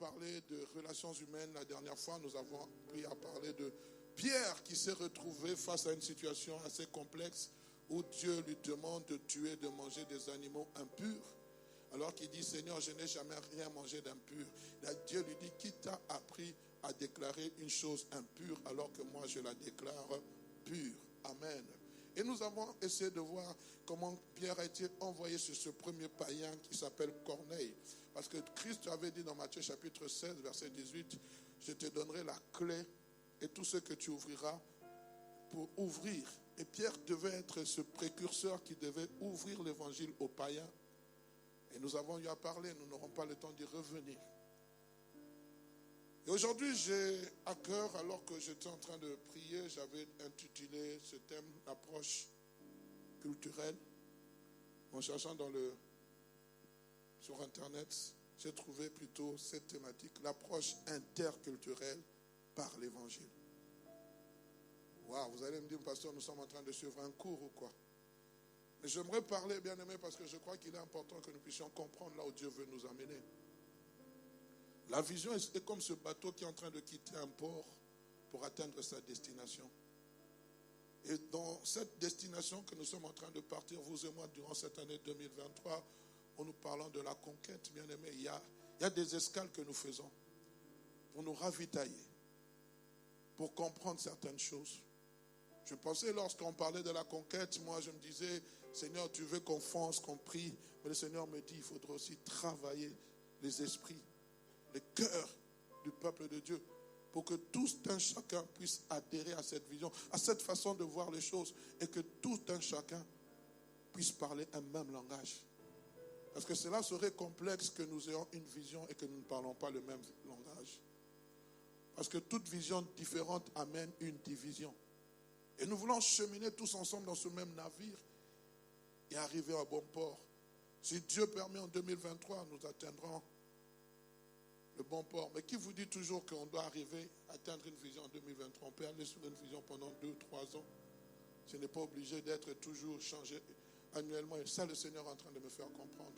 Parler de relations humaines la dernière fois, nous avons appris à parler de Pierre qui s'est retrouvé face à une situation assez complexe où Dieu lui demande de tuer, de manger des animaux impurs, alors qu'il dit Seigneur, je n'ai jamais rien mangé d'impur. Dieu lui dit qui t'a appris à déclarer une chose impure alors que moi je la déclare pure. Amen. Et nous avons essayé de voir comment Pierre a été envoyé sur ce premier païen qui s'appelle Corneille. Parce que Christ avait dit dans Matthieu chapitre 16, verset 18, je te donnerai la clé et tout ce que tu ouvriras pour ouvrir. Et Pierre devait être ce précurseur qui devait ouvrir l'évangile aux païens. Et nous avons eu à parler, nous n'aurons pas le temps d'y revenir. Et aujourd'hui, j'ai à cœur, alors que j'étais en train de prier, j'avais intitulé ce thème, l'approche culturelle. En cherchant sur Internet, j'ai trouvé plutôt cette thématique, l'approche interculturelle par l'évangile. Waouh, vous allez me dire, pasteur, nous sommes en train de suivre un cours ou quoi? Mais j'aimerais parler, bien aimé, parce que je crois qu'il est important que nous puissions comprendre là où Dieu veut nous amener. La vision est comme ce bateau qui est en train de quitter un port pour atteindre sa destination. Et dans cette destination que nous sommes en train de partir, vous et moi, durant cette année 2023, en nous parlant de la conquête, bien aimé, il y a des escales que nous faisons pour nous ravitailler, pour comprendre certaines choses. Je pensais, lorsqu'on parlait de la conquête, moi je me disais, Seigneur, tu veux qu'on fonce, qu'on prie. Mais le Seigneur me dit, il faudra aussi travailler les esprits, les cœurs du peuple de Dieu, pour que tout un chacun puisse adhérer à cette vision, à cette façon de voir les choses, et que tout un chacun puisse parler un même langage. Parce que cela serait complexe que nous ayons une vision et que nous ne parlons pas le même langage. Parce que toute vision différente amène une division. Et nous voulons cheminer tous ensemble dans ce même navire et arriver à bon port. Si Dieu permet, en 2023, nous atteindrons le bon port. Mais qui vous dit toujours qu'on doit arriver à atteindre une vision en 2023? On peut aller sur une vision pendant 2-3 ans. Ce n'est pas obligé d'être toujours changé annuellement. Et ça, le Seigneur est en train de me faire comprendre.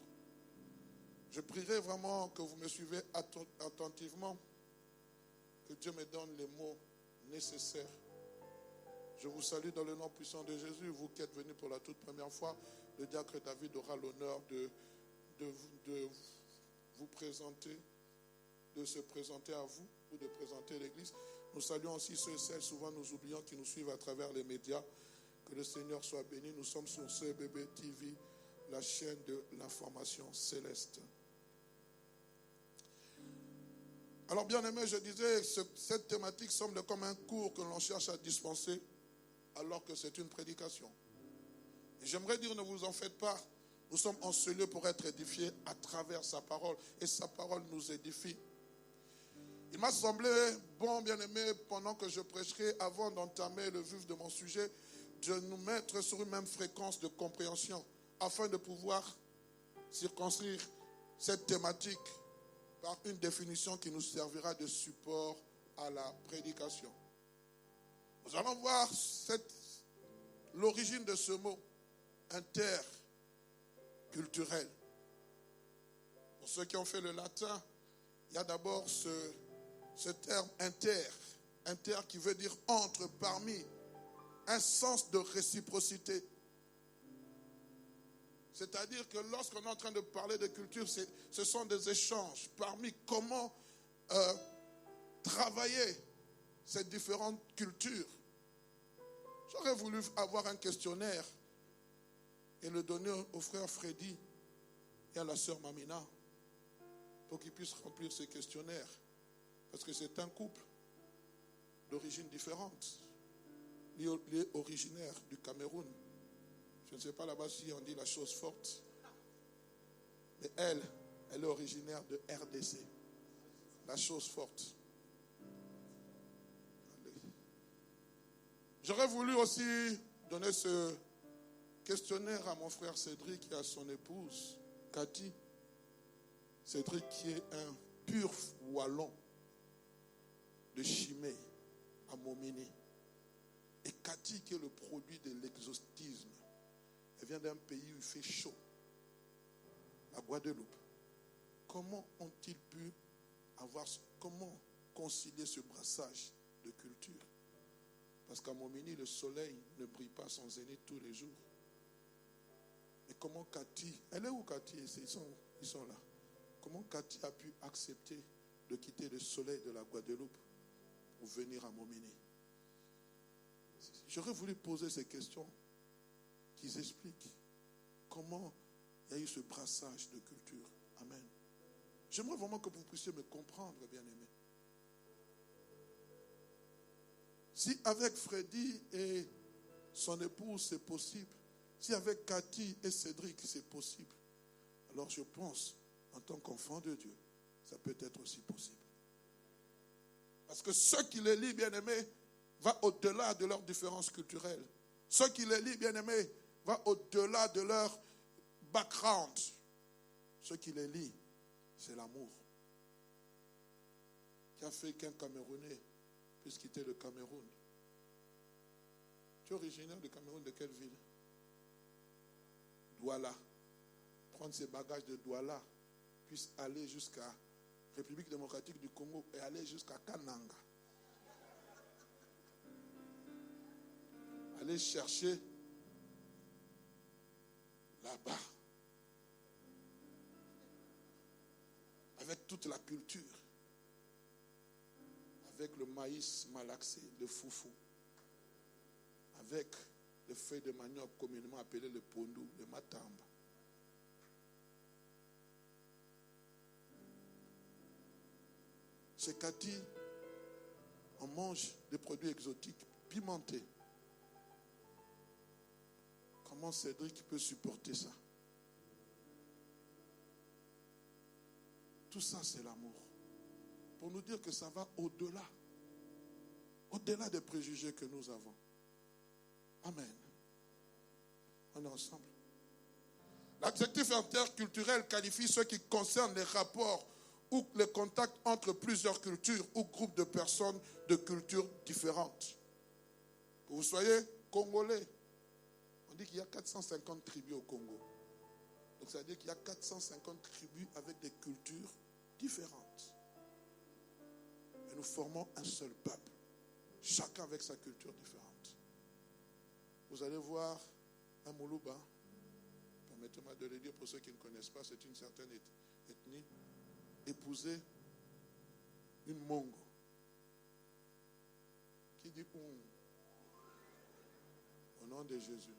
Je prierai vraiment que vous me suivez attentivement, que Dieu me donne les mots nécessaires. Je vous salue dans le nom puissant de Jésus. Vous qui êtes venus pour la toute première fois, le diacre David aura l'honneur de vous présenter, de se présenter à vous ou de présenter l'Église. Nous saluons aussi ceux et celles, souvent nous oublions, qui nous suivent à travers les médias. Que le Seigneur soit béni. Nous sommes sur CBB TV, la chaîne de l'information céleste. Alors bien aimé, je disais, cette thématique semble comme un cours que l'on cherche à dispenser alors que c'est une prédication. Et j'aimerais dire, ne vous en faites pas, nous sommes en ce lieu pour être édifiés à travers sa parole et sa parole nous édifie. Il m'a semblé bon, bien aimé, pendant que je prêcherai, avant d'entamer le vif de mon sujet, de nous mettre sur une même fréquence de compréhension afin de pouvoir circonscrire cette thématique par une définition qui nous servira de support à la prédication. Nous allons voir l'origine de ce mot interculturel. Pour ceux qui ont fait le latin, il y a d'abord ce terme inter qui veut dire entre, parmi, un sens de réciprocité. C'est-à-dire que lorsqu'on est en train de parler de culture, ce sont des échanges parmi comment travailler ces différentes cultures. J'aurais voulu avoir un questionnaire et le donner au frère Freddy et à la sœur Mamina pour qu'ils puissent remplir ce questionnaire. Parce que c'est un couple d'origine différente. Il est originaire du Cameroun. Je ne sais pas là-bas si on dit la chose forte. Mais elle est originaire de RDC. La chose forte. J'aurais voulu aussi donner ce questionnaire à mon frère Cédric et à son épouse, Cathy. Cédric qui est un pur wallon de Chimay à Momini. Et Cathy qui est le produit de l'exotisme. Elle vient d'un pays où il fait chaud, la Guadeloupe. Comment ont-ils pu comment concilier ce brassage de culture? Parce qu'à Momini, le soleil ne brille pas son zénith tous les jours. Et comment Cathy, elle est où Cathy? Ils sont là. Comment Cathy a pu accepter de quitter le soleil de la Guadeloupe pour venir à Momini? J'aurais voulu poser ces questions, qu'ils expliquent comment il y a eu ce brassage de culture. Amen. J'aimerais vraiment que vous puissiez me comprendre, bien-aimés. Si avec Freddy et son épouse c'est possible, si avec Cathy et Cédric c'est possible, alors je pense, en tant qu'enfant de Dieu, ça peut être aussi possible. Parce que ceux qui les lisent, bien-aimés, va au-delà de leurs différences culturelles. Ceux qui les lisent, bien-aimés, va au-delà de leur background. Ceux qui les lisent, c'est l'amour qui a fait qu'un Camerounais puisse quitter le Cameroun. Tu es originaire du Cameroun, de quelle ville? Douala. Prendre ses bagages de Douala, puisse aller jusqu'à République démocratique du Congo et aller jusqu'à Kananga. Aller chercher là-bas, avec toute la culture, avec le maïs malaxé, le foufou, avec les feuilles de manioc communément appelées le pondou, le matamba. Chez Cathy, on mange des produits exotiques pimentés. Comment Cédric peut supporter ça? Tout ça, c'est l'amour. Pour nous dire que ça va au-delà. Au-delà des préjugés que nous avons. Amen. On est ensemble. L'adjectif interculturel qualifie ce qui concerne les rapports ou les contacts entre plusieurs cultures ou groupes de personnes de cultures différentes. Que vous soyez congolais. On dit qu'il y a 450 tribus au Congo. Donc ça veut dire qu'il y a 450 tribus avec des cultures différentes. Et nous formons un seul peuple. Chacun avec sa culture différente. Vous allez voir un Moulouba. Permettez-moi de le dire pour ceux qui ne connaissent pas, c'est une certaine ethnie. Épouser une Mongo. Qui dit au nom de Jésus.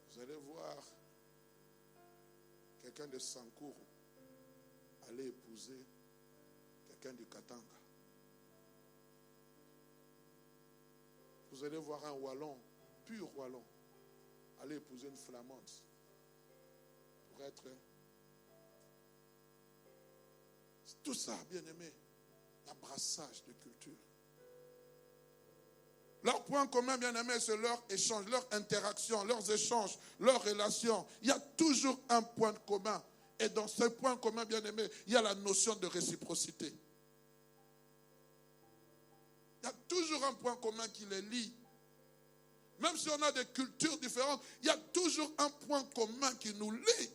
Vous allez voir quelqu'un de Sankuru aller épouser quelqu'un du Katanga. Vous allez voir un Wallon, pur Wallon, aller épouser une Flamande. Pour être... Tout ça, bien aimé, un brassage de culture. Leur point commun, bien aimé, c'est leur échange, leur interaction, leurs échanges, leurs relations. Il y a toujours un point commun. Et dans ce point commun, bien aimé, il y a la notion de réciprocité. Il y a toujours un point commun qui les lie. Même si on a des cultures différentes, il y a toujours un point commun qui nous lie.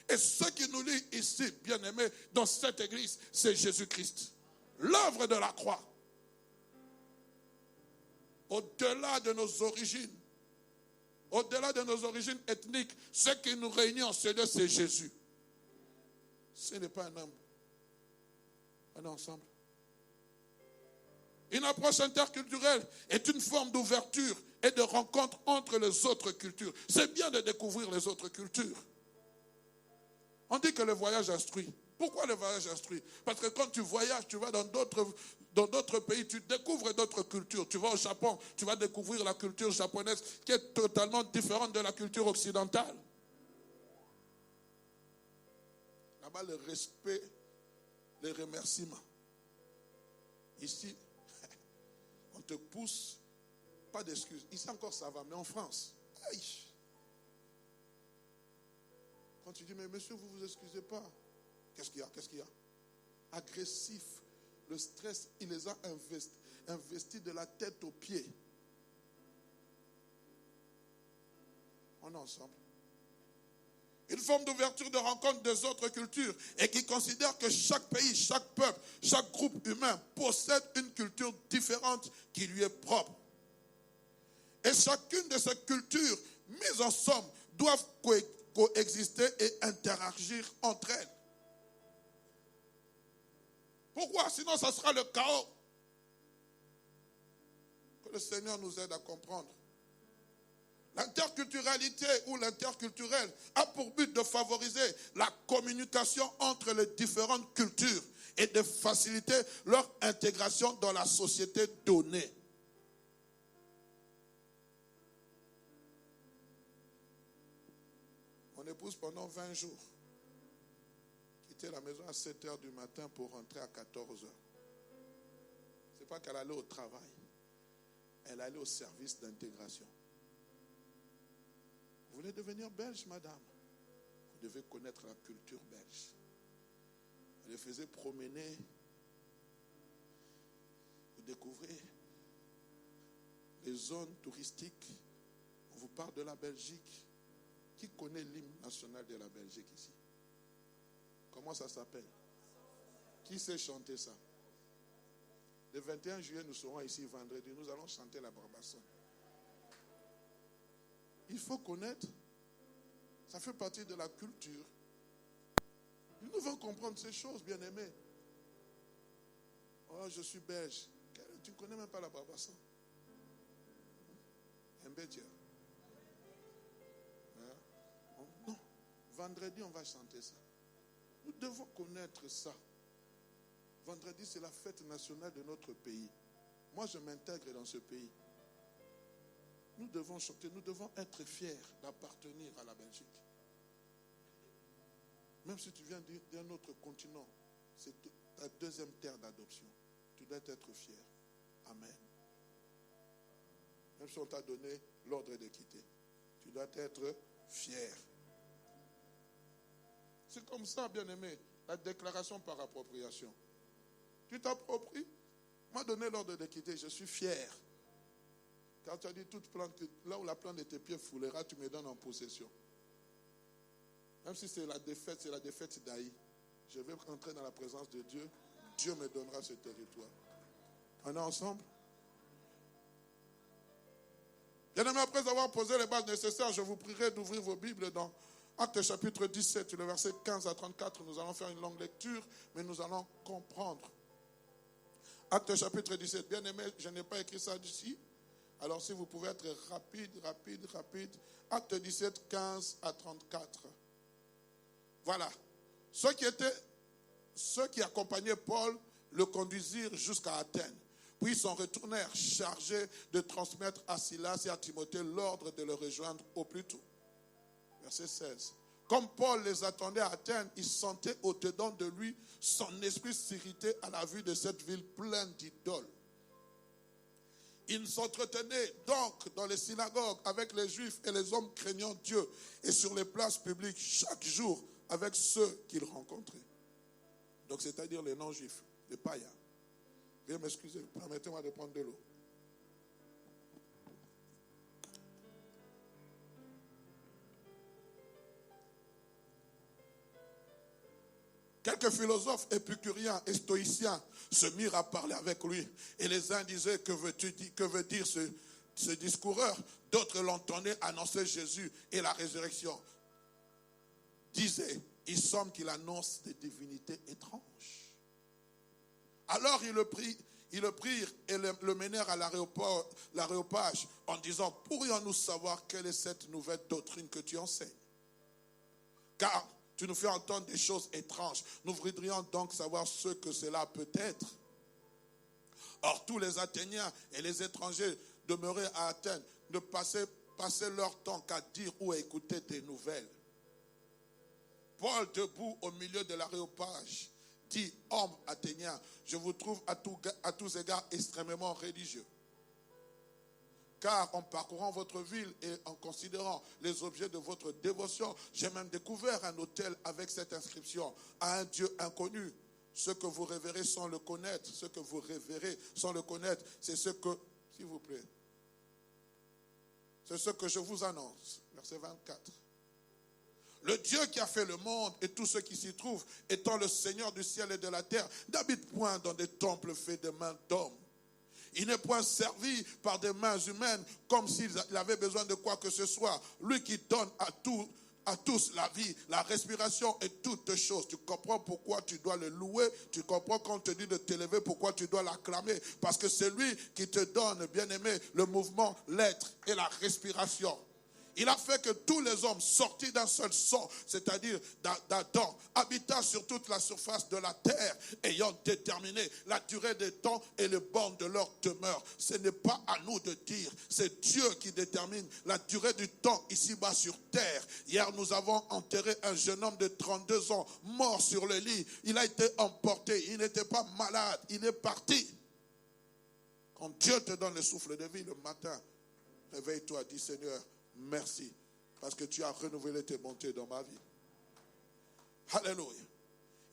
Et ce qui nous lie ici, bien aimé, dans cette église, c'est Jésus-Christ. L'œuvre de la croix. Au-delà de nos origines, ethniques, ce qui nous réunit en ce lieu, c'est Jésus. Ce n'est pas un homme. On est ensemble. Une approche interculturelle est une forme d'ouverture et de rencontre entre les autres cultures. C'est bien de découvrir les autres cultures. On dit que le voyage instruit. Pourquoi le voyage instruit? Parce que quand tu voyages, tu vas dans d'autres pays, tu découvres d'autres cultures. Tu vas au Japon, tu vas découvrir la culture japonaise qui est totalement différente de la culture occidentale. Là-bas, le respect, les remerciements. Ici, on te pousse, pas d'excuses. Ici encore ça va, mais en France, aïe. Quand tu dis, mais monsieur, vous ne vous excusez pas. Qu'est-ce qu'il y a? Agressif. Le stress, il les a investis de la tête aux pieds. On est ensemble. Une forme d'ouverture de rencontre des autres cultures et qui considère que chaque pays, chaque peuple, chaque groupe humain possède une culture différente qui lui est propre. Et chacune de ces cultures mises en somme doivent coexister et interagir entre elles. Pourquoi? Sinon, ça sera le chaos. Que le Seigneur nous aide à comprendre. L'interculturalité ou l'interculturel a pour but de favoriser la communication entre les différentes cultures et de faciliter leur intégration dans la société donnée. Mon épouse, pendant 20 jours, quittait la maison à 7 h du matin pour rentrer à 14 h. Ce n'est pas qu'elle allait au travail. Elle allait au service d'intégration. Vous voulez devenir belge, madame? Vous devez connaître la culture belge. Elle les faisait promener. Vous découvrez les zones touristiques. On vous parle de la Belgique. Qui connaît l'hymne national de la Belgique ici? Comment ça s'appelle? Qui sait chanter ça? Le 21 juillet, nous serons ici vendredi. Nous allons chanter la Barbasson. Il faut connaître. Ça fait partie de la culture. Nous devons comprendre ces choses, bien-aimés. Oh, je suis belge. Tu ne connais même pas la Barbasson. Un bétier. Non. Vendredi, on va chanter ça. Nous devons connaître ça. Vendredi, c'est la fête nationale de notre pays. Moi, je m'intègre dans ce pays. Nous devons chanter, nous devons être fiers d'appartenir à la Belgique. Même si tu viens d'un autre continent, c'est ta deuxième terre d'adoption. Tu dois être fier. Amen. Même si on t'a donné l'ordre de quitter, tu dois être fier. C'est comme ça, bien-aimé, la déclaration par appropriation. Tu t'appropries, m'a donné l'ordre de quitter, je suis fier. Quand tu as dit toute plante, là où la plante de tes pieds foulera, tu me donnes en possession. Même si c'est la défaite d'Aïe. Je vais rentrer dans la présence de Dieu. Dieu me donnera ce territoire. On est ensemble? Bien-aimés, après avoir posé les bases nécessaires, je vous prierai d'ouvrir vos Bibles dans Actes chapitre 17, le verset 15 à 34. Nous allons faire une longue lecture, mais nous allons comprendre. Actes chapitre 17. Bien-aimés, je n'ai pas écrit ça d'ici. Alors si vous pouvez être rapide. Acte 17, 15 à 34. Voilà. Ceux qui accompagnaient Paul le conduisirent jusqu'à Athènes. Puis ils s'en retournèrent chargés de transmettre à Silas et à Timothée l'ordre de le rejoindre au plus tôt. Verset 16. Comme Paul les attendait à Athènes, il sentait au-dedans de lui son esprit s'irriter à la vue de cette ville pleine d'idoles. Il s'entretenait donc dans les synagogues avec les Juifs et les hommes craignant Dieu et sur les places publiques chaque jour avec ceux qu'il rencontrait. Donc c'est-à-dire les non-juifs, les païens. Veuillez m'excuser, permettez-moi de prendre de l'eau. Quelques philosophes épicuriens et stoïciens se mirent à parler avec lui. Et les uns disaient, que veut dire ce discoureur? D'autres l'entendaient annoncer Jésus et la résurrection. Disaient, il semble qu'il annonce des divinités étranges. Alors ils le prirent et le menèrent à l'aréopage en disant, pourrions-nous savoir quelle est cette nouvelle doctrine que tu enseignes? Car tu nous fais entendre des choses étranges. Nous voudrions donc savoir ce que cela peut être. Or, tous les Athéniens et les étrangers demeurés à Athènes ne passaient leur temps qu'à dire ou à écouter des nouvelles. Paul, debout au milieu de l'aréopage, dit, hommes athéniens, je vous trouve à tous égards extrêmement religieux. Car en parcourant votre ville et en considérant les objets de votre dévotion, j'ai même découvert un autel avec cette inscription, à un Dieu inconnu. Ce que vous révérez sans le connaître, ce que vous révérez sans le connaître, c'est ce que, s'il vous plaît, c'est ce que je vous annonce. Verset 24. Le Dieu qui a fait le monde et tout ce qui s'y trouve, étant le Seigneur du ciel et de la terre, n'habite point dans des temples faits de mains d'hommes. Il n'est point servi par des mains humaines comme s'il avait besoin de quoi que ce soit. Lui qui donne à tous la vie, la respiration et toutes choses. Tu comprends pourquoi tu dois le louer. Tu comprends quand on te dit de t'élever, pourquoi tu dois l'acclamer. Parce que c'est lui qui te donne, bien-aimé, le mouvement, l'être et la respiration. Il a fait que tous les hommes sortis d'un seul sang, c'est-à-dire d'Adam, habitant sur toute la surface de la terre, ayant déterminé la durée des temps et les bornes de leur demeure. Ce n'est pas à nous de dire, c'est Dieu qui détermine la durée du temps ici-bas sur terre. Hier, nous avons enterré un jeune homme de 32 ans, mort sur le lit. Il a été emporté, il n'était pas malade, il est parti. Quand Dieu te donne le souffle de vie le matin, réveille-toi, dis Seigneur, merci, parce que tu as renouvelé tes bontés dans ma vie. Alléluia.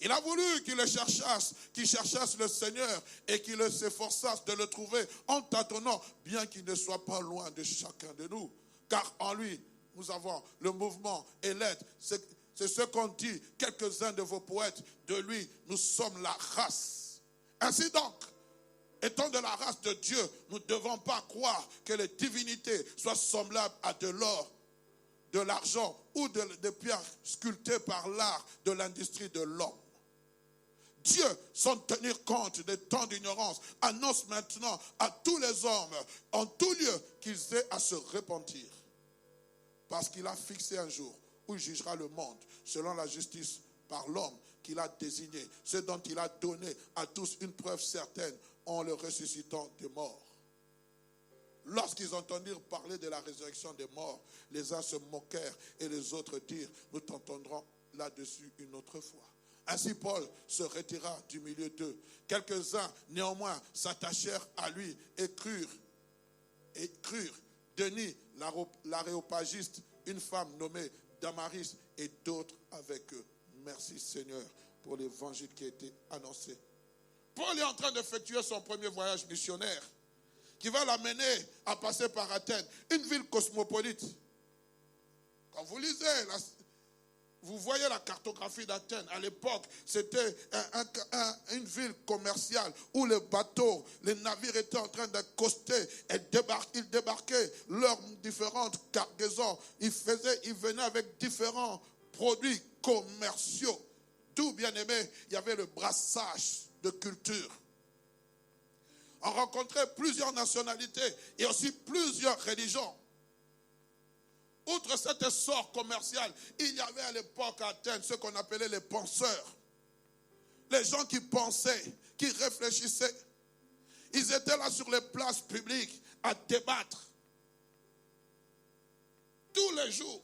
Il a voulu qu'il cherchasse le Seigneur et qu'il s'efforçasse de le trouver en tâtonnant, bien qu'il ne soit pas loin de chacun de nous. Car en lui, nous avons le mouvement et l'être. C'est ce qu'ont dit quelques-uns de vos poètes. De lui, nous sommes la race. Ainsi donc, étant de la race de Dieu, nous ne devons pas croire que les divinités soient semblables à de l'or, de l'argent ou des pierres sculptées par l'art de l'industrie de l'homme. Dieu, sans tenir compte des temps d'ignorance, annonce maintenant à tous les hommes, en tout lieu, qu'ils aient à se repentir. Parce qu'il a fixé un jour où il jugera le monde selon la justice par l'homme qu'il a désigné, ce dont il a donné à tous une preuve certaine en le ressuscitant des morts. Lorsqu'ils entendirent parler de la résurrection des morts, les uns se moquèrent et les autres dirent, nous t'entendrons là-dessus une autre fois. Ainsi Paul se retira du milieu d'eux. Quelques-uns néanmoins s'attachèrent à lui et crurent Denis, l'aréopagiste, une femme nommée Damaris et d'autres avec eux. Merci Seigneur pour l'évangile qui a été annoncé. Paul est en train d'effectuer son premier voyage missionnaire qui va l'amener à passer par Athènes, une ville cosmopolite. Quand vous lisez, vous voyez la cartographie d'Athènes. À l'époque, c'était une ville commerciale où les bateaux, les navires étaient en train d'accoster et ils débarquaient leurs différentes cargaisons. Ils venaient avec différents produits commerciaux. D'où, bien aimé, il y avait le brassage de culture. On rencontrait plusieurs nationalités et aussi plusieurs religions. Outre cet essor commercial, il y avait à l'époque à Athènes ce qu'on appelait les penseurs. Les gens qui pensaient, qui réfléchissaient. Ils étaient là sur les places publiques à débattre. Tous les jours.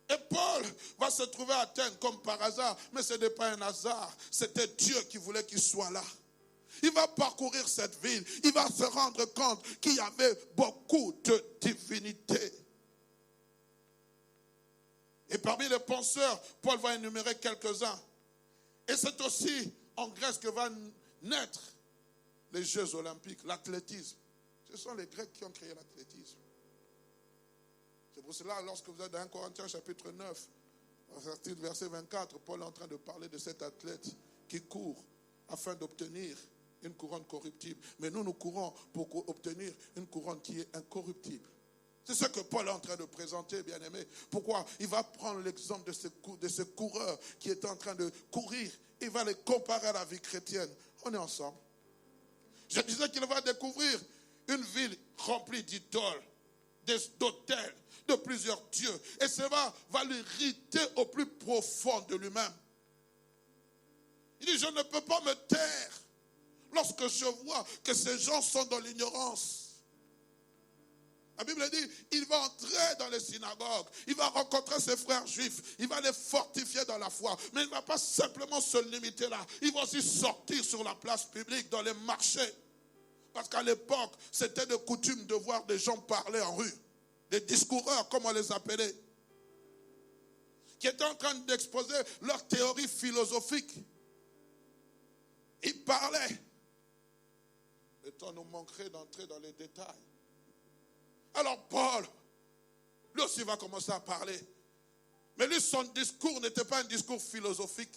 Et Paul va se trouver à Athènes comme par hasard, mais ce n'est pas un hasard. C'était Dieu qui voulait qu'il soit là. Il va parcourir cette ville. Il va se rendre compte qu'il y avait beaucoup de divinités. Et parmi les penseurs, Paul va énumérer quelques-uns. Et c'est aussi en Grèce que va naître les Jeux olympiques, l'athlétisme. Ce sont les Grecs qui ont créé l'athlétisme. C'est pour cela, lorsque vous êtes dans 1 Corinthiens chapitre 9, verset 24, Paul est en train de parler de cet athlète qui court afin d'obtenir une couronne corruptible. Mais nous courons pour obtenir une couronne qui est incorruptible. C'est ce que Paul est en train de présenter, bien-aimé. Pourquoi? Il va prendre l'exemple de ce coureur qui est en train de courir il va les comparer à la vie chrétienne. On est ensemble. Je disais qu'il va découvrir une ville remplie d'idoles, d'autels, de plusieurs dieux. Et cela va l'irriter au plus profond de lui-même. Il dit, je ne peux pas me taire lorsque je vois que ces gens sont dans l'ignorance. La Bible dit, il va entrer dans les synagogues, il va rencontrer ses frères juifs, il va les fortifier dans la foi. Mais il ne va pas simplement se limiter là. Il va aussi sortir sur la place publique, dans les marchés. Parce qu'à l'époque, c'était de coutume de voir des gens parler en rue. Des discoureurs, comme on les appelait. Qui étaient en train d'exposer leurs théories philosophiques. Ils parlaient. Le temps nous manquerait d'entrer dans les détails. Alors Paul, lui aussi va commencer à parler. Mais lui, son discours n'était pas un discours philosophique.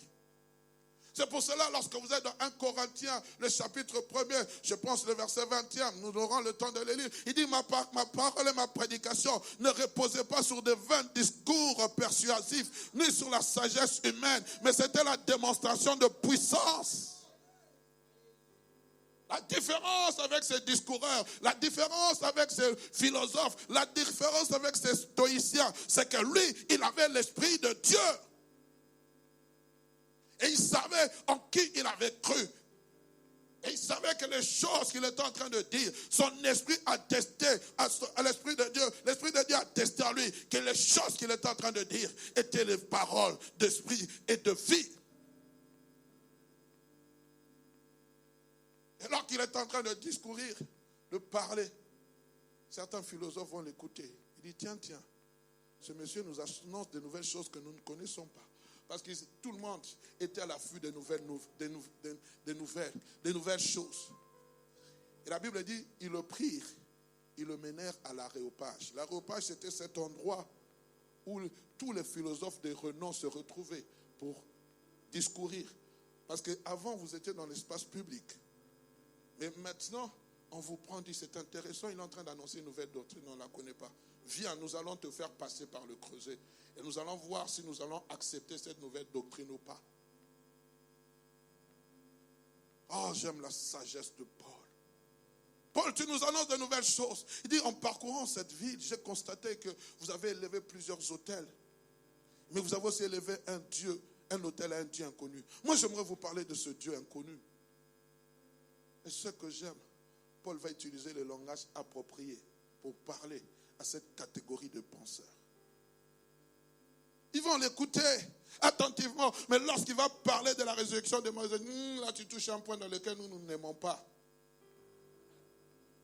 C'est pour cela, lorsque vous êtes dans 1 Corinthiens, le chapitre 1er, je pense le verset 21, nous aurons le temps de le lire. Il dit, ma parole et ma prédication ne reposaient pas sur de vains discours persuasifs, ni sur la sagesse humaine, mais c'était la démonstration de puissance. La différence avec ces discoureurs, la différence avec ces philosophes, la différence avec ces stoïciens, c'est que lui, il avait l'esprit de Dieu. Et il savait en qui il avait cru. Et il savait que les choses qu'il était en train de dire, son esprit attestait à l'esprit de Dieu. L'esprit de Dieu attestait à lui que les choses qu'il était en train de dire étaient les paroles d'esprit et de vie. Et alors qu'il est en train de discourir, de parler, certains philosophes vont l'écouter. Il dit, tiens, ce monsieur nous annonce de nouvelles choses que nous ne connaissons pas. Parce que tout le monde était à l'affût des nouvelles choses. Et la Bible dit, ils le prirent, ils le menèrent à l'Aréopage. L'Aréopage, c'était cet endroit où tous les philosophes de renom se retrouvaient pour discourir. Parce qu'avant, vous étiez dans l'espace public. Mais maintenant, on vous prend, dit, c'est intéressant, il est en train d'annoncer une nouvelle doctrine, on ne la connaît pas. Viens, nous allons te faire passer par le creuset. Et nous allons voir si nous allons accepter cette nouvelle doctrine ou pas. Oh, j'aime la sagesse de Paul. Paul, tu nous annonces de nouvelles choses. Il dit, en parcourant cette ville, j'ai constaté que vous avez élevé plusieurs autels. Mais vous avez aussi élevé un autel à un Dieu inconnu. Moi, j'aimerais vous parler de ce Dieu inconnu. Et ce que j'aime, Paul va utiliser le langage approprié pour parler à cette catégorie de penseurs. Ils vont l'écouter attentivement, mais lorsqu'il va parler de la résurrection de Moïse, là tu touches un point dans lequel nous n'aimons pas.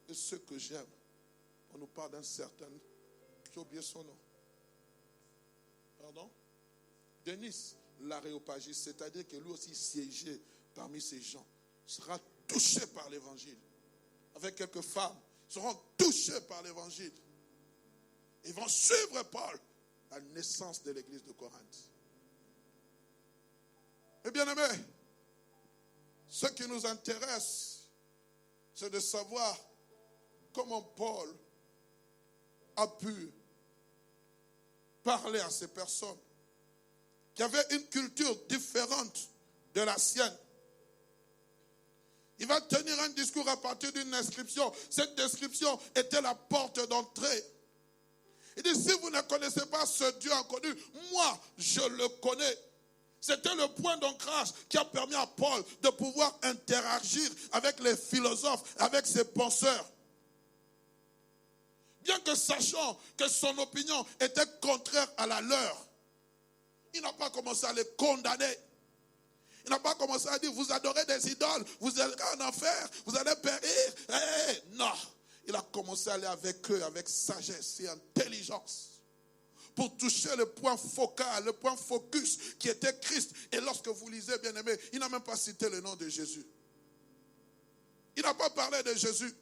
Et ce que j'aime, on nous parle d'un certain, j'ai oublié son nom. Pardon? Denis l'Aréopagiste, c'est-à-dire que lui aussi siégeait parmi ces gens, sera touché par l'évangile. Avec quelques femmes, seront touchées par l'évangile. Ils vont suivre Paul, la naissance de l'église de Corinthe. Et bien aimés, ce qui nous intéresse, c'est de savoir comment Paul a pu parler à ces personnes qui avaient une culture différente de la sienne. Il va tenir un discours à partir d'une inscription. Cette description était la porte d'entrée. Il dit, si vous ne connaissez pas ce Dieu inconnu, moi, je le connais. C'était le point d'ancrage qui a permis à Paul de pouvoir interagir avec les philosophes, avec ses penseurs. Bien que sachant que son opinion était contraire à la leur, il n'a pas commencé à les condamner. Il n'a pas commencé à dire, vous adorez des idoles, vous allez en enfer, vous allez périr. Non, il a commencé à aller avec eux, avec sagesse et intelligence, pour toucher le point focal, le point focus qui était Christ. Et lorsque vous lisez, bien aimé, il n'a même pas cité le nom de Jésus. Il n'a pas parlé de Jésus.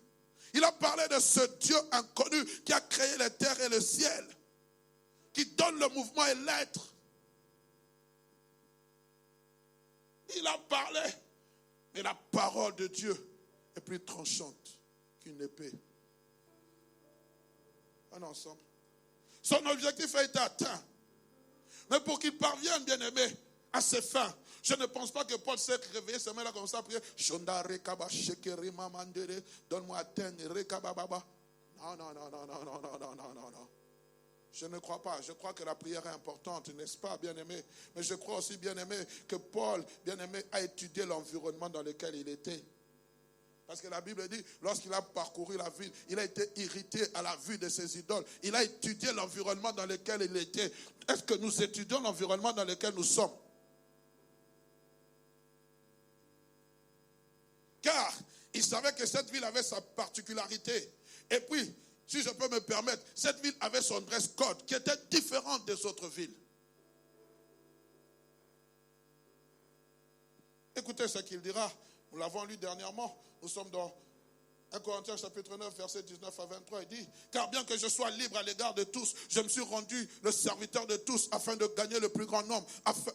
Il a parlé de ce Dieu inconnu qui a créé les terres et le ciel, qui donne le mouvement et l'être. Il a parlé, mais la parole de Dieu est plus tranchante qu'une épée. On est ensemble. Son objectif a été atteint. Mais pour qu'il parvienne, bien aimé, à ses fins. Je ne pense pas que Paul s'est réveillé ce matin comme ça, prier. Donne-moi atteindre. Non, non, non, non, non, non, non, non, non, non, non. Je ne crois pas. Je crois que la prière est importante, n'est-ce pas, bien-aimé? Mais je crois aussi, bien-aimé, que Paul, bien-aimé, a étudié l'environnement dans lequel il était. Parce que la Bible dit, lorsqu'il a parcouru la ville, il a été irrité à la vue de ses idoles. Il a étudié l'environnement dans lequel il était. Est-ce que nous étudions l'environnement dans lequel nous sommes? Car il savait que cette ville avait sa particularité. Et puis, si je peux me permettre, cette ville avait son dress code qui était différent des autres villes. Écoutez ce qu'il dira. Nous l'avons lu dernièrement. Nous sommes dans 1 Corinthiens chapitre 9, versets 19 à 23. Il dit, car bien que je sois libre à l'égard de tous, je me suis rendu le serviteur de tous afin de gagner le plus grand nombre.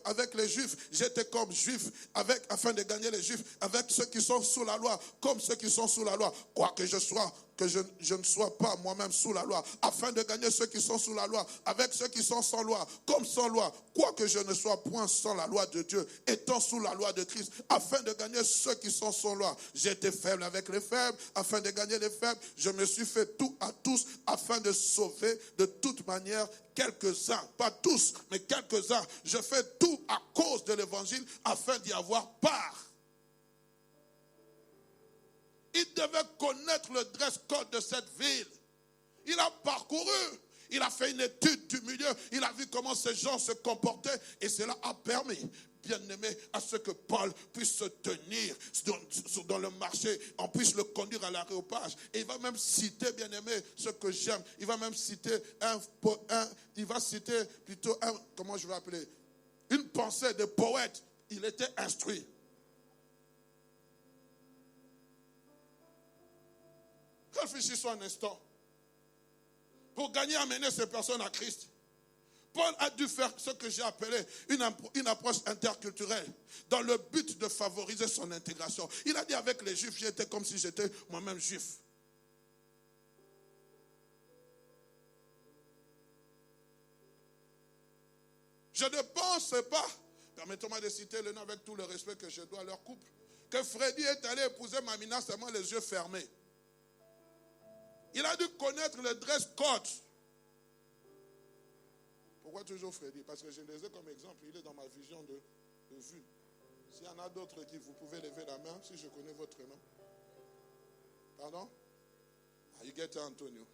Avec les Juifs, j'étais comme Juif, afin de gagner les Juifs. Avec ceux qui sont sous la loi, comme ceux qui sont sous la loi. Quoi que je sois, que je ne sois pas moi-même sous la loi, afin de gagner ceux qui sont sous la loi, avec ceux qui sont sans loi, comme sans loi, quoique je ne sois point sans la loi de Dieu, étant sous la loi de Christ, afin de gagner ceux qui sont sans loi. J'ai été faible avec les faibles, afin de gagner les faibles. Je me suis fait tout à tous, afin de sauver de toute manière quelques-uns, pas tous, mais quelques-uns. Je fais tout à cause de l'évangile, afin d'y avoir part. Il devait connaître le dress code de cette ville. Il a parcouru. Il a fait une étude du milieu. Il a vu comment ces gens se comportaient. Et cela a permis, bien-aimé, à ce que Paul puisse se tenir dans le marché. On puisse le conduire à l'aréopage. Et il va même citer, bien-aimé, ce que j'aime. Il va même citer comment je vais appeler, une pensée de poète. Il était instruit. Réfléchissons un instant. Pour gagner, amener ces personnes à Christ, Paul a dû faire ce que j'ai appelé une approche interculturelle, dans le but de favoriser son intégration. Il a dit avec les Juifs, j'étais comme si j'étais moi-même juif. Je ne pense pas, permettez-moi de citer le nom avec tout le respect que je dois à leur couple, que Freddy est allé épouser Mamina seulement les yeux fermés. Il a dû connaître le dress code. Pourquoi toujours Freddy? Parce que je les ai comme exemple. Il est dans ma vision de vue. S'il y en a d'autres qui vous pouvez lever la main, si je connais votre nom. Pardon? You get Antonio.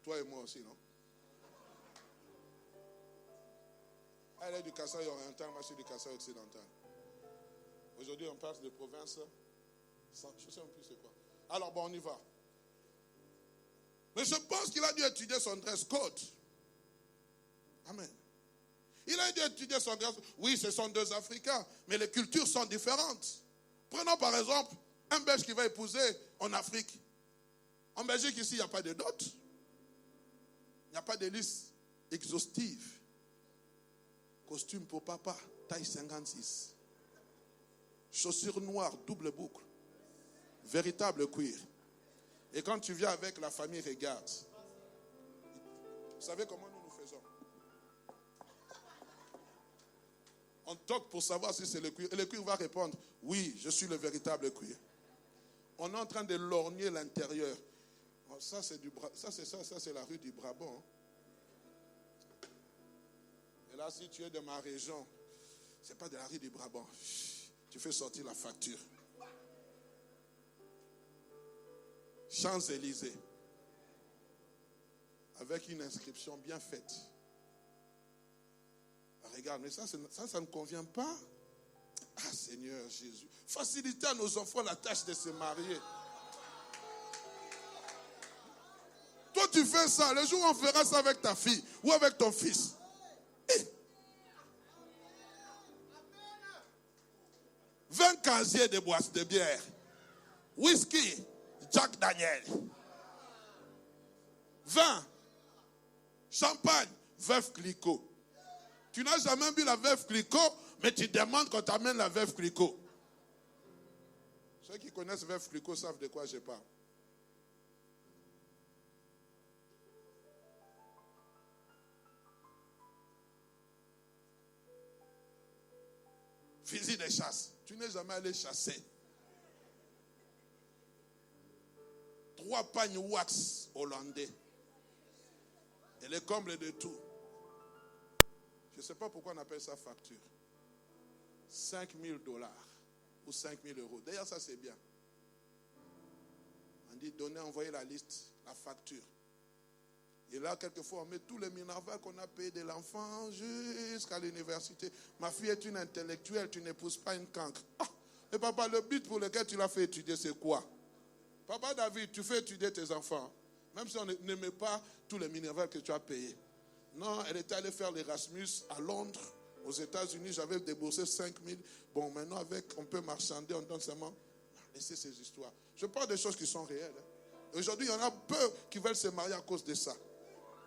Toi et moi aussi, non? Elle est du Kasaï oriental, moi je suis du Kasaï occidental. Aujourd'hui on passe de province. Je ne sais même plus c'est quoi. Alors bon, on y va. Mais je pense qu'il a dû étudier son dress code. Amen. Il a dû étudier son dress code. Oui, ce sont deux Africains, mais les cultures sont différentes. Prenons par exemple un Belge qui va épouser en Afrique. En Belgique, ici, il n'y a pas de dot. Il n'y a pas de liste exhaustive. Costume pour papa, taille 56. Chaussures noires, double boucle. Véritable cuir. Et quand tu viens avec la famille, regarde. Vous savez comment nous faisons? On toque pour savoir si c'est le cuir. Et le cuir va répondre, oui, je suis le véritable cuir. On est en train de lorgner l'intérieur. Ça, c'est la rue du Brabant. Et là, si tu es de ma région, ce n'est pas de la rue du Brabant. Tu fais sortir la facture. Champs-Élysées, avec une inscription bien faite. Regarde, mais ça ne convient pas. Ah Seigneur Jésus, facilitez à nos enfants la tâche de se marier. Toi tu fais ça, le jour où on fera ça avec ta fille ou avec ton fils. 20 casiers de boîtes de bière, whisky, Jack Daniel, vin, champagne, Veuve Clicquot. Tu n'as jamais vu la Veuve Clicquot, mais tu demandes qu'on t'amène la Veuve Clicquot. Ceux qui connaissent Veuve Clicquot savent de quoi je parle. fusil de chasse. Tu n'es jamais allé chasser. 3 pagnes wax hollandais. Et le comble de tout. Je ne sais pas pourquoi on appelle ça facture. $5,000 ou 5,000 €. D'ailleurs, ça c'est bien. On dit donnez, envoyez la liste, la facture. Et là, quelquefois, on met tous les minervales qu'on a payés de l'enfant jusqu'à l'université. Ma fille est une intellectuelle, tu n'épouses pas une cancre. Ah, et papa, le but pour lequel tu l'as fait étudier, c'est quoi? Papa David, tu fais étudier tes enfants. Même si on n'aimait pas tous les minervales que tu as payés. Non, elle était allée faire l'Erasmus à Londres, aux États-Unis. J'avais déboursé 5,000. Bon, maintenant, on peut marchander, on donne seulement. Laissez ces histoires. Je parle des choses qui sont réelles. Aujourd'hui, il y en a peu qui veulent se marier à cause de ça.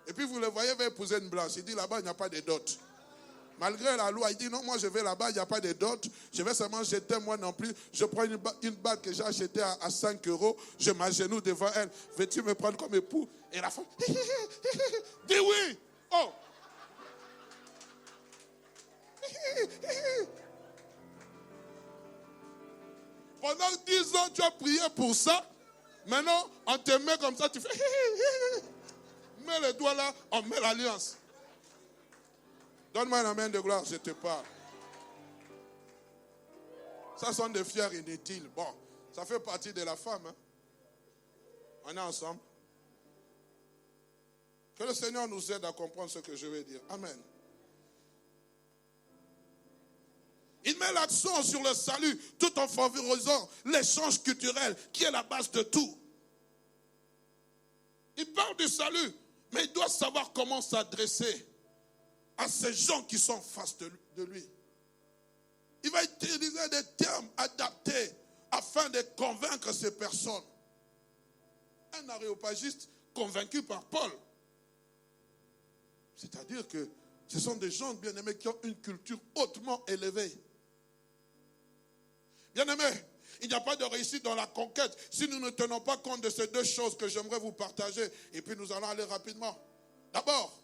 Et puis, vous le voyez, va épouser une blanche. Il dit, là-bas, il n'y a pas de dot. Malgré la loi, il dit, non, moi, je vais là-bas, il n'y a pas de dot. Je vais seulement jeter, moi non plus. Je prends une bague que j'ai achetée à 5 €. Je m'agenouille devant elle. Veux-tu me prendre comme époux? Et la femme, dit oui. Oh. Pendant 10 ans, tu as prié pour ça. Maintenant, on te met comme ça, tu fais. Mets les doigts là, on met l'alliance. Donne-moi la main de gloire, je te parle. Ça sont des fiers inutiles. Bon, ça fait partie de la femme. Hein? On est ensemble. Que le Seigneur nous aide à comprendre ce que je vais dire. Amen. Il met l'accent sur le salut tout en favorisant l'échange culturel qui est la base de tout. Il parle du salut, mais il doit savoir comment s'adresser à ces gens qui sont en face de lui. Il va utiliser des termes adaptés afin de convaincre ces personnes. Un aréopagiste convaincu par Paul. C'est-à-dire que ce sont des gens bien-aimés qui ont une culture hautement élevée. Bien-aimés, il n'y a pas de réussite dans la conquête si nous ne tenons pas compte de ces 2 choses que j'aimerais vous partager. Et puis nous allons aller rapidement. D'abord,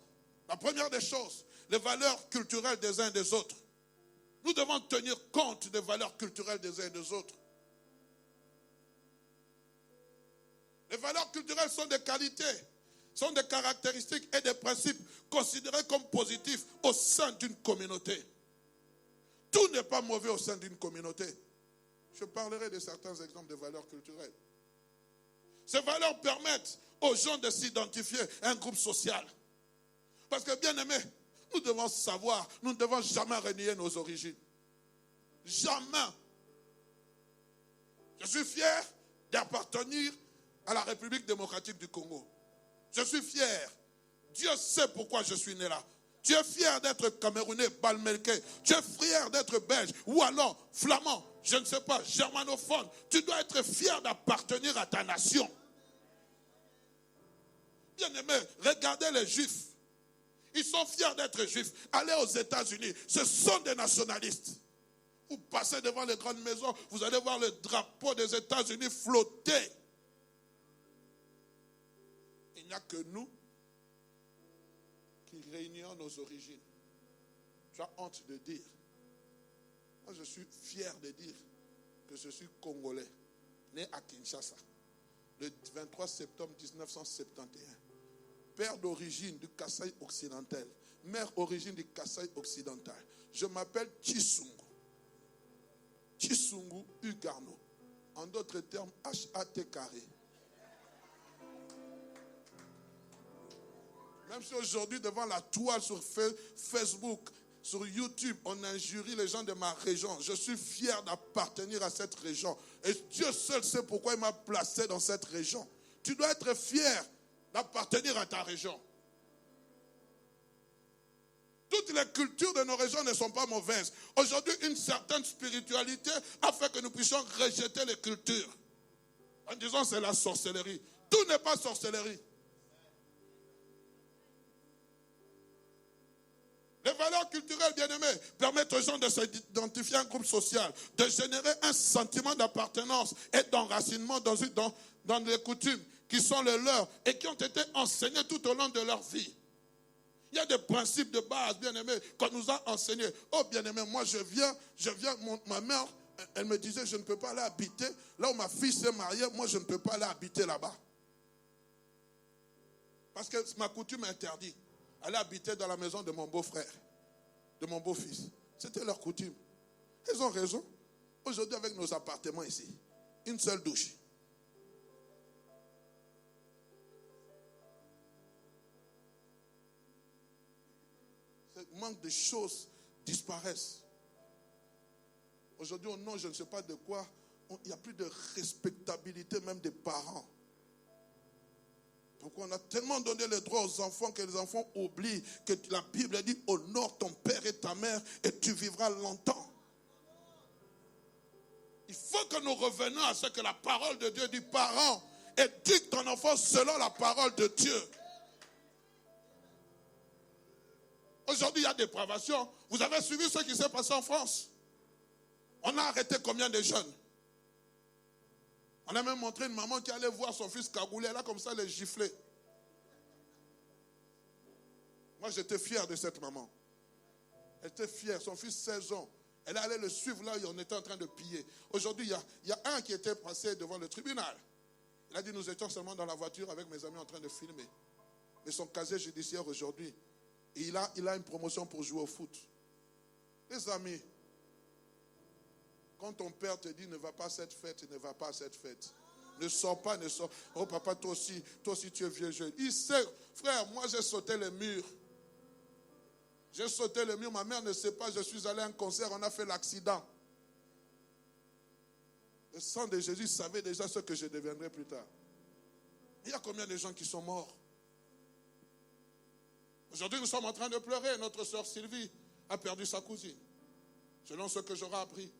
la première des choses, les valeurs culturelles des uns et des autres. Nous devons tenir compte des valeurs culturelles des uns et des autres. Les valeurs culturelles sont des qualités, sont des caractéristiques et des principes considérés comme positifs au sein d'une communauté. Tout n'est pas mauvais au sein d'une communauté. Je parlerai de certains exemples de valeurs culturelles. Ces valeurs permettent aux gens de s'identifier à un groupe social. Parce que, bien aimés, nous devons savoir, nous ne devons jamais renier nos origines. Jamais. Je suis fier d'appartenir à la République démocratique du Congo. Je suis fier. Dieu sait pourquoi je suis né là. Tu es fier d'être Camerounais, Balmelké. Tu es fier d'être Belge, Wallon, Flamand, je ne sais pas, germanophone. Tu dois être fier d'appartenir à ta nation. Bien aimé, regardez les Juifs. Ils sont fiers d'être Juifs. Allez aux États-Unis, ce sont des nationalistes. Vous passez devant les grandes maisons, vous allez voir le drapeau des États-Unis flotter. Il n'y a que nous qui réunions nos origines. Tu as honte de dire. Moi, je suis fier de dire que je suis Congolais, né à Kinshasa, le 23 septembre 1971. Père d'origine du Kasaï occidental, mère origine du Kasaï occidental. Je m'appelle Chisungu. Chisungu Ugarno. En d'autres termes, HAT carré. Même si aujourd'hui, devant la toile sur Facebook, sur YouTube, on injurie les gens de ma région. Je suis fier d'appartenir à cette région. Et Dieu seul sait pourquoi il m'a placé dans cette région. Tu dois être fier d'appartenir à ta région. Toutes les cultures de nos régions ne sont pas mauvaises. Aujourd'hui, une certaine spiritualité a fait que nous puissions rejeter les cultures. En disant c'est la sorcellerie. Tout n'est pas sorcellerie. Les valeurs culturelles, bien-aimées, permettent aux gens de s'identifier à un groupe social, de générer un sentiment d'appartenance et d'enracinement dans les coutumes qui sont les leurs et qui ont été enseignées tout au long de leur vie. Il y a des principes de base, bien-aimés, qu'on nous a enseignés. Oh, bien-aimé, moi je viens, ma mère, elle me disait, je ne peux pas aller habiter. Là où ma fille s'est mariée, moi je ne peux pas aller habiter là-bas. Parce que ma coutume interdit. Aller habiter dans la maison de mon beau-frère, de mon beau-fils. C'était leur coutume. Ils ont raison. Aujourd'hui, avec nos appartements ici, une seule douche. Ce manque de choses disparaissent. Aujourd'hui, au nom, je ne sais pas de quoi, il n'y a plus de respectabilité même des parents. Pourquoi on a tellement donné le droit aux enfants que les enfants oublient que la Bible dit honore ton père et ta mère et tu vivras longtemps. Il faut que nous revenions à ce que la parole de Dieu dit. Parents, éduque ton enfant selon la parole de Dieu. Aujourd'hui, il y a des dépravation. Vous avez suivi ce qui s'est passé en France. On a arrêté combien de jeunes? On a même montré une maman qui allait voir son fils cagoulé. Elle a comme ça les giflés. Moi, j'étais fier de cette maman. Elle était fière. Son fils, 16 ans. Elle allait le suivre là où on était en train de piller. Aujourd'hui, il y a un qui était passé devant le tribunal. Il a dit, nous étions seulement dans la voiture avec mes amis en train de filmer. Mais son casier judiciaire aujourd'hui, il a une promotion pour jouer au foot. Les amis, quand ton père te dit ne va pas à cette fête, ne va pas à cette fête. Ne sors pas, ne sors. Oh papa, toi aussi tu es vieux jeune. Il sait, frère, moi j'ai sauté le mur. J'ai sauté le mur, ma mère ne sait pas, je suis allé à un concert, on a fait l'accident. Le sang de Jésus savait déjà ce que je deviendrai plus tard. Il y a combien de gens qui sont morts? Aujourd'hui, nous sommes en train de pleurer. Notre sœur Sylvie a perdu sa cousine. Selon ce que j'aurai appris.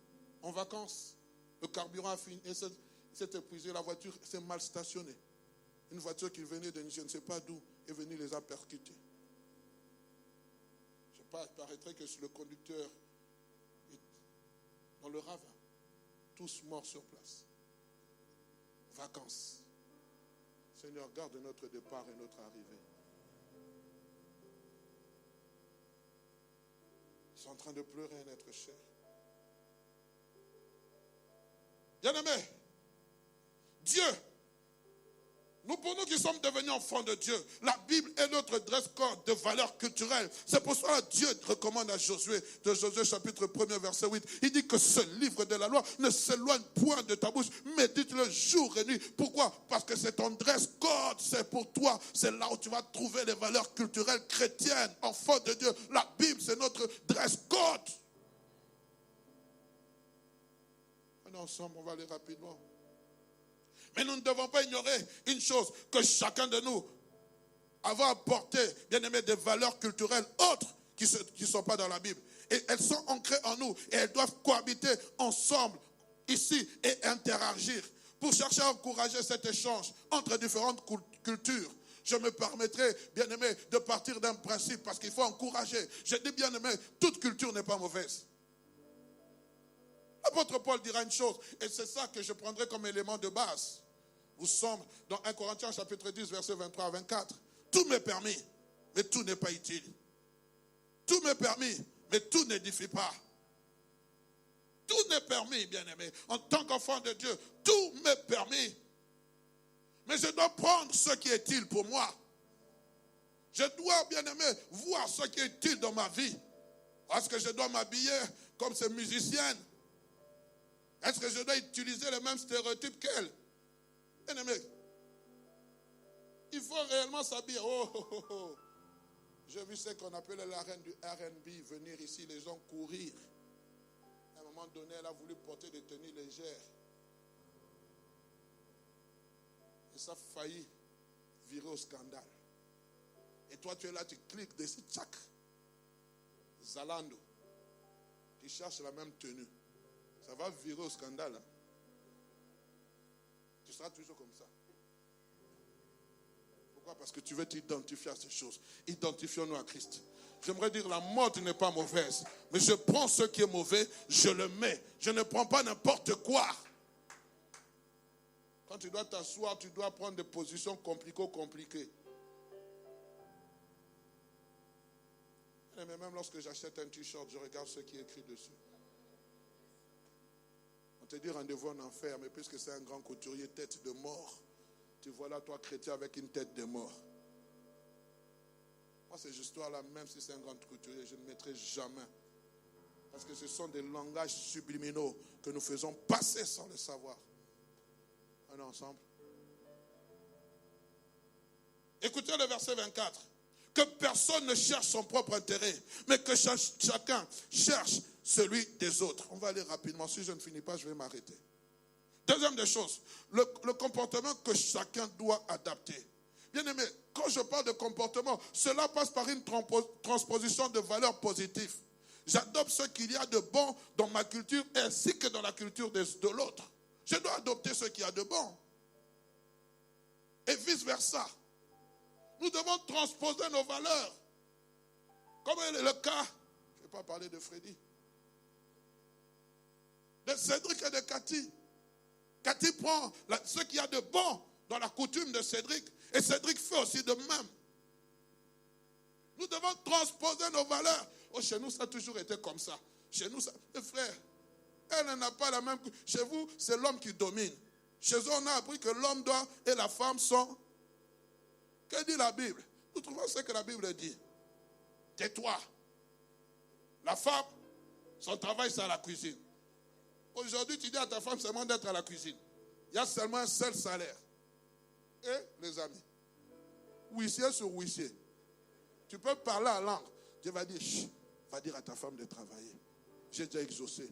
En vacances, le carburant a fini et s'est épuisé, la voiture s'est mal stationnée. Une voiture qui venait de je ne sais pas d'où est venue les a percutés. Je sais pas, il paraîtrait que le conducteur est dans le ravin. Tous morts sur place. Vacances. Seigneur, garde notre départ et notre arrivée. Ils sont en train de pleurer, notre cher. Bien-aimés, Dieu, pour nous qui sommes devenus enfants de Dieu, la Bible est notre dress code de valeurs culturelles. C'est pour cela que Dieu recommande à Josué, de Josué chapitre 1er verset 8, il dit que ce livre de la loi ne s'éloigne point de ta bouche, médite-le jour et nuit. Pourquoi? Parce que c'est ton dress code, c'est pour toi, c'est là où tu vas trouver les valeurs culturelles chrétiennes, enfants de Dieu. La Bible, c'est notre dress code. Ensemble, on va aller rapidement. Mais nous ne devons pas ignorer une chose, que chacun de nous a apporté, bien aimé, des valeurs culturelles autres qui ne sont pas dans la Bible. Et elles sont ancrées en nous et elles doivent cohabiter ensemble ici et interagir pour chercher à encourager cet échange entre différentes cultures. Je me permettrai, bien aimé, de partir d'un principe parce qu'il faut encourager. Je dis, bien aimé, toute culture n'est pas mauvaise. L'apôtre Paul dira une chose, et c'est ça que je prendrai comme élément de base. Vous sommes dans 1 Corinthiens chapitre 10, versets 23 à 24. Tout m'est permis, mais tout n'est pas utile. Tout m'est permis, mais tout n'édifie pas. Tout n'est permis, bien-aimé. En tant qu'enfant de Dieu, tout m'est permis. Mais je dois prendre ce qui est utile pour moi. Je dois, bien-aimé, voir ce qui est utile dans ma vie. Est-ce que je dois m'habiller comme ces musiciennes? Est-ce que je dois utiliser les mêmes stéréotypes qu'elle? Bien-aimé, il faut réellement s'habiller. Oh. J'ai vu ce qu'on appelait la reine du R&B venir ici, les gens courir. À un moment donné, elle a voulu porter des tenues légères. Et ça a failli virer au scandale. Et toi, tu es là, tu cliques dessus, tchac. Zalando. Tu cherches la même tenue. Ça va virer au scandale. Hein? Tu seras toujours comme ça. Pourquoi? Parce que tu veux t'identifier à ces choses. Identifions-nous à Christ. J'aimerais dire, la mode n'est pas mauvaise. Mais je prends ce qui est mauvais, je le mets. Je ne prends pas n'importe quoi. Quand tu dois t'asseoir, tu dois prendre des positions compliquées. Mais même lorsque j'achète un t-shirt, je regarde ce qui est écrit dessus. On te dit rendez-vous en enfer, mais puisque c'est un grand couturier, tête de mort, tu vois là, toi, chrétien, avec une tête de mort. Moi, ces histoires-là, même si c'est un grand couturier, je ne mettrai jamais. Parce que ce sont des langages subliminaux que nous faisons passer sans le savoir. On est ensemble. Écoutez le verset 24. Que personne ne cherche son propre intérêt, mais que chacun cherche celui des autres. On va aller rapidement. Si je ne finis pas, je vais m'arrêter. Deuxième des choses, le comportement que chacun doit adapter. Bien aimé, quand je parle de comportement, cela passe par une transposition de valeurs positives. J'adopte ce qu'il y a de bon dans ma culture ainsi que dans la culture de l'autre. Je dois adopter ce qu'il y a de bon. Et vice-versa. Nous devons transposer nos valeurs. Comme le cas, je ne vais pas parler de Freddy, de Cédric et de Cathy. Cathy prend ce qu'il y a de bon dans la coutume de Cédric. Et Cédric fait aussi de même. Nous devons transposer nos valeurs. Oh, chez nous, ça a toujours été comme ça. Chez nous, ça... Mes frères, elle n'a pas la même... Chez vous, c'est l'homme qui domine. Chez eux, on a appris que l'homme et la femme sont... Que dit la Bible? Nous trouvons ce que la Bible dit. Tais-toi. La femme, son travail, c'est à la cuisine. Aujourd'hui, tu dis à ta femme seulement d'être à la cuisine. Il y a seulement un seul salaire. Et, les amis, huissier sur huissier. Tu peux parler en langue. Dieu va dire, chut, va dire à ta femme de travailler. J'ai déjà exaucé.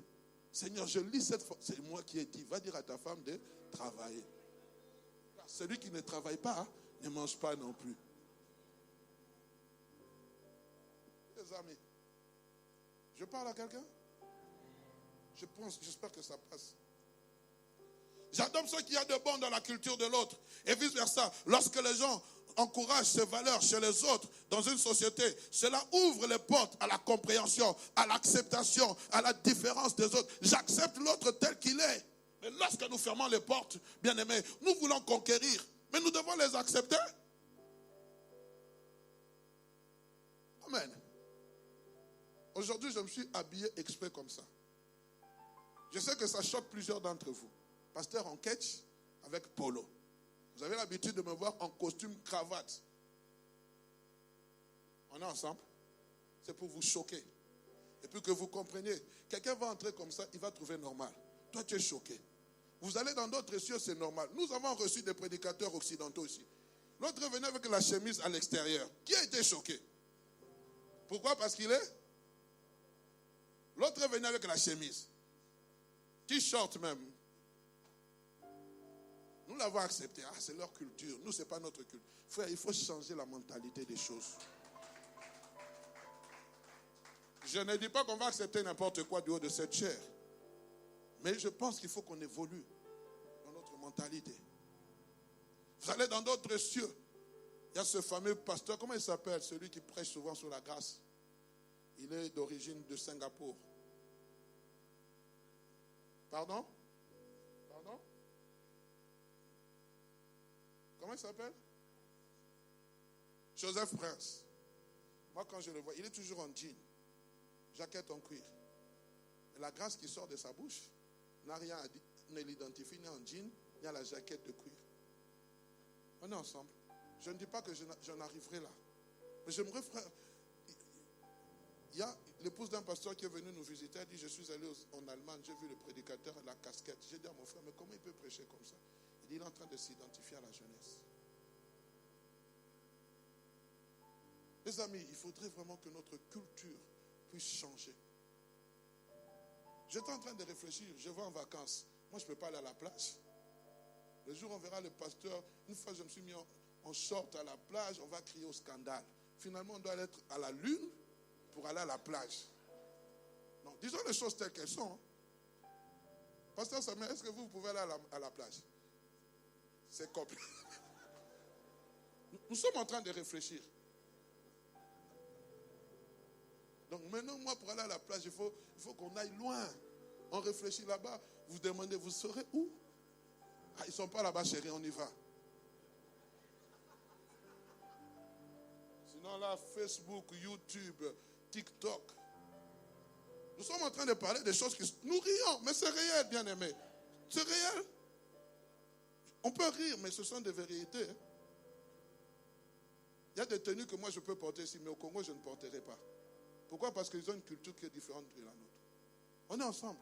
Seigneur, je lis cette fois. C'est moi qui ai dit. Va dire à ta femme de travailler. Celui qui ne travaille pas, ne mange pas non plus. Les amis, je parle à quelqu'un? J'espère que ça passe. J'adopte ce qu'il y a de bon dans la culture de l'autre. Et vice-versa. Lorsque les gens encouragent ces valeurs chez les autres dans une société, cela ouvre les portes à la compréhension, à l'acceptation, à la différence des autres. J'accepte l'autre tel qu'il est. Mais lorsque nous fermons les portes, bien aimés, nous voulons conquérir. Mais nous devons les accepter. Amen. Aujourd'hui, je me suis habillé exprès comme ça. Je sais que ça choque plusieurs d'entre vous. Pasteur en ketch avec polo. Vous avez l'habitude de me voir en costume cravate. On est ensemble. C'est pour vous choquer. Et puis que vous compreniez. Quelqu'un va entrer comme ça, il va trouver normal. Toi, tu es choqué. Vous allez dans d'autres cieux, c'est normal. Nous avons reçu des prédicateurs occidentaux aussi. L'autre venait avec la chemise à l'extérieur. Qui a été choqué? Pourquoi? Parce qu'il est... L'autre venait avec la chemise. T-shirt même. Nous l'avons accepté. Ah, c'est leur culture. Nous, ce n'est pas notre culture. Frère, il faut changer la mentalité des choses. Je ne dis pas qu'on va accepter n'importe quoi du haut de cette chair. Mais je pense qu'il faut qu'on évolue dans notre mentalité. Vous allez dans d'autres cieux. Il y a ce fameux pasteur, comment il s'appelle? Celui qui prêche souvent sur la grâce. Il est d'origine de Singapour. Pardon? Pardon? Comment il s'appelle? Joseph Prince. Moi, quand je le vois, il est toujours en jean. Jaquette en cuir. Et la grâce qui sort de sa bouche n'a rien à dire, ne l'identifie ni en jean, ni à la jaquette de cuir. On est ensemble. Je ne dis pas que j'en arriverai là. Mais j'aimerais, frère, il y a l'épouse d'un pasteur qui est venu nous visiter, elle dit, je suis allé en Allemagne, j'ai vu le prédicateur à la casquette. J'ai dit à mon frère, mais comment il peut prêcher comme ça? Il dit, il est en train de s'identifier à la jeunesse. Les amis, il faudrait vraiment que notre culture puisse changer. J'étais en train de réfléchir, je vais en vacances. Moi, je ne peux pas aller à la plage. Le jour où on verra le pasteur, une fois je me suis mis en short à la plage, on va crier au scandale. Finalement, on doit être à la lune pour aller à la plage. Non, disons les choses telles qu'elles sont. Pasteur Samuel, est-ce que vous pouvez aller à la plage? C'est compliqué. Nous sommes en train de réfléchir. Donc maintenant, moi, pour aller à la plage, il faut qu'on aille loin. On réfléchit là-bas. Vous demandez, vous serez où? Ah, ils ne sont pas là-bas, chérie, on y va. Sinon là, Facebook, YouTube, TikTok. Nous sommes en train de parler des choses qui nous rions, mais c'est réel, bien aimé. C'est réel. On peut rire, mais ce sont des vérités. Il y a des tenues que moi je peux porter ici, mais au Congo je ne porterai pas. Pourquoi? Parce qu'ils ont une culture qui est différente de la nôtre. On est ensemble.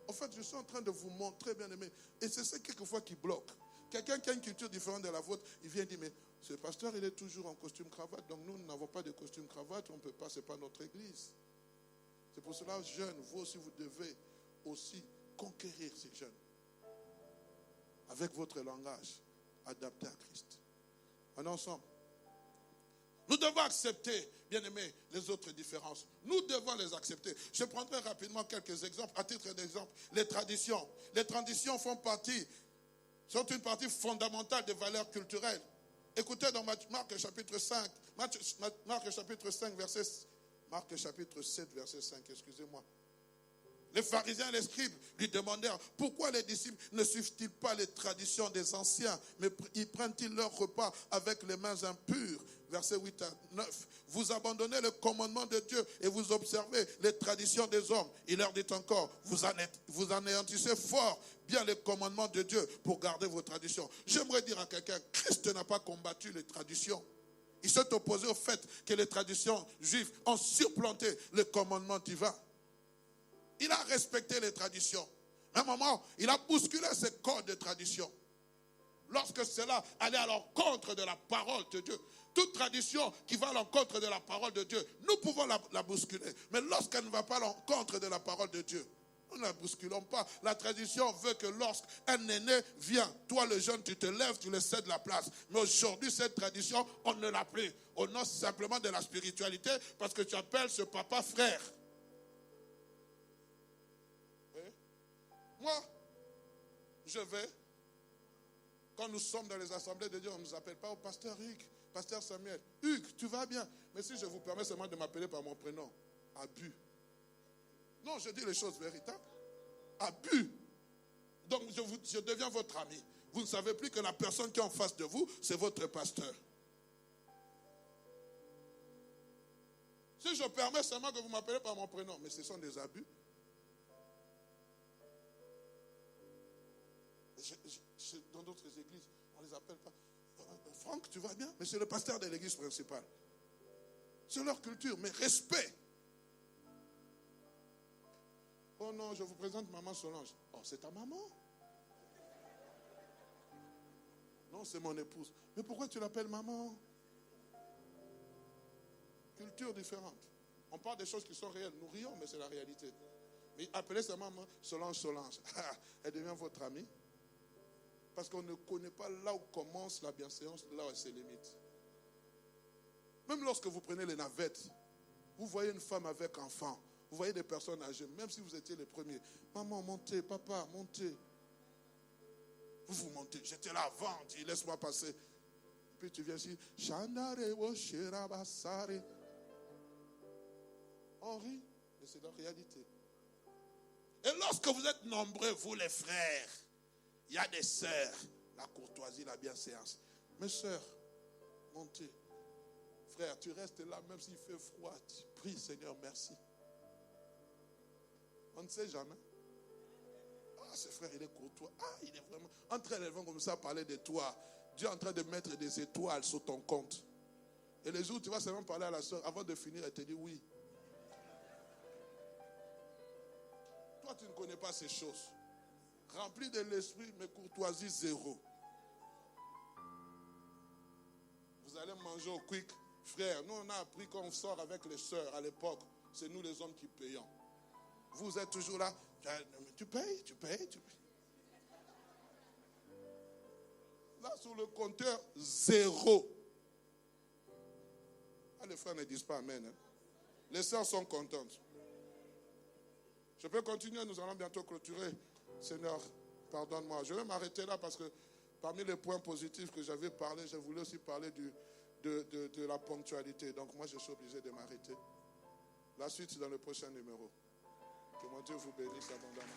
En fait, je suis en train de vous montrer, bien aimé, et c'est ça quelquefois qui bloque. Quelqu'un qui a une culture différente de la vôtre, il vient dire, mais ce pasteur, il est toujours en costume cravate, donc nous n'avons pas de costume cravate, on ne peut pas, ce n'est pas notre église. C'est pour cela, jeunes, vous aussi, vous devez aussi conquérir ces jeunes. Avec votre langage, adapté à Christ. On est ensemble. Nous devons accepter, bien aimés, les autres différences. Nous devons les accepter. Je prendrai rapidement quelques exemples. À titre d'exemple, les traditions. Les traditions sont une partie fondamentale des valeurs culturelles. Écoutez dans Marc chapitre 5, Marc chapitre 5, Marc chapitre 7, verset 5, excusez-moi. Les pharisiens et les scribes lui demandèrent pourquoi les disciples ne suivent-ils pas les traditions des anciens, mais ils prennent-ils leur repas avec les mains impures? Versets 8 à 9. Vous abandonnez le commandement de Dieu et vous observez les traditions des hommes. Il leur dit encore, vous anéantissez fort bien les commandements de Dieu pour garder vos traditions. J'aimerais dire à quelqu'un, Christ n'a pas combattu les traditions. Il s'est opposé au fait que les traditions juives ont supplanté le commandement divin. Il a respecté les traditions. À un moment, il a bousculé ses codes de tradition. Lorsque cela allait à l'encontre de la parole de Dieu. Toute tradition qui va à l'encontre de la parole de Dieu, nous pouvons la bousculer. Mais lorsqu'elle ne va pas à l'encontre de la parole de Dieu, nous ne la bousculons pas. La tradition veut que lorsqu'un aîné vient, toi le jeune, tu te lèves, tu lui cèdes la place. Mais aujourd'hui, cette tradition, on ne l'a plus. On a simplement de la spiritualité parce que tu appelles ce papa frère. Moi, je vais, quand nous sommes dans les assemblées de Dieu, on ne nous appelle pas au pasteur Hugues, pasteur Samuel. Hugues, tu vas bien? Mais si je vous permets seulement de m'appeler par mon prénom, Abus. Non, je dis les choses véritables. Abus. Donc je deviens votre ami. Vous ne savez plus que la personne qui est en face de vous, c'est votre pasteur. Si je permets seulement que vous m'appelez par mon prénom, mais ce sont des abus. Dans d'autres églises, on ne les appelle pas. Franck, tu vas bien? Mais c'est le pasteur de l'église principale. C'est leur culture, mais respect. Oh non, je vous présente maman Solange. Oh, c'est ta maman? Non, c'est mon épouse. Mais pourquoi tu l'appelles maman? Culture différente. On parle des choses qui sont réelles. Nous rions, mais c'est la réalité. Mais appelez sa maman Solange. Elle devient votre amie. Parce qu'on ne connaît pas là où commence la bienséance, là où elle se limite. Même lorsque vous prenez les navettes, vous voyez une femme avec enfant, vous voyez des personnes âgées, même si vous étiez les premiers. Maman, montez, papa, montez. Vous montez. J'étais là avant, dis, laisse-moi passer. Puis tu viens ici. On rit, mais c'est la réalité. Et lorsque vous êtes nombreux, vous les frères, il y a des sœurs, la courtoisie, la bienséance. Mes sœurs, montez. Frère, tu restes là, même s'il fait froid. Tu pries, Seigneur, merci. On ne sait jamais. Ah, ce frère, il est courtois. Ah, il est vraiment... Entre elles, elles vont comme ça parler de toi. Dieu est en train de mettre des étoiles sur ton compte. Et les jours où tu vas seulement parler à la sœur, avant de finir, elle te dit oui. Toi, tu ne connais pas ces choses. Rempli de l'esprit, mais courtoisie zéro. Vous allez manger au quick. Frère, nous on a appris qu'on sort avec les sœurs à l'époque. C'est nous les hommes qui payons. Vous êtes toujours là. Tu payes. Là, sur le compteur, zéro. Ah, les frères ne disent pas amen. Hein. Les sœurs sont contentes. Je peux continuer, nous allons bientôt clôturer. Seigneur, pardonne-moi. Je vais m'arrêter là parce que parmi les points positifs que j'avais parlé, je voulais aussi parler de la ponctualité. Donc moi, je suis obligé de m'arrêter. La suite, c'est dans le prochain numéro. Que mon Dieu vous bénisse abondamment.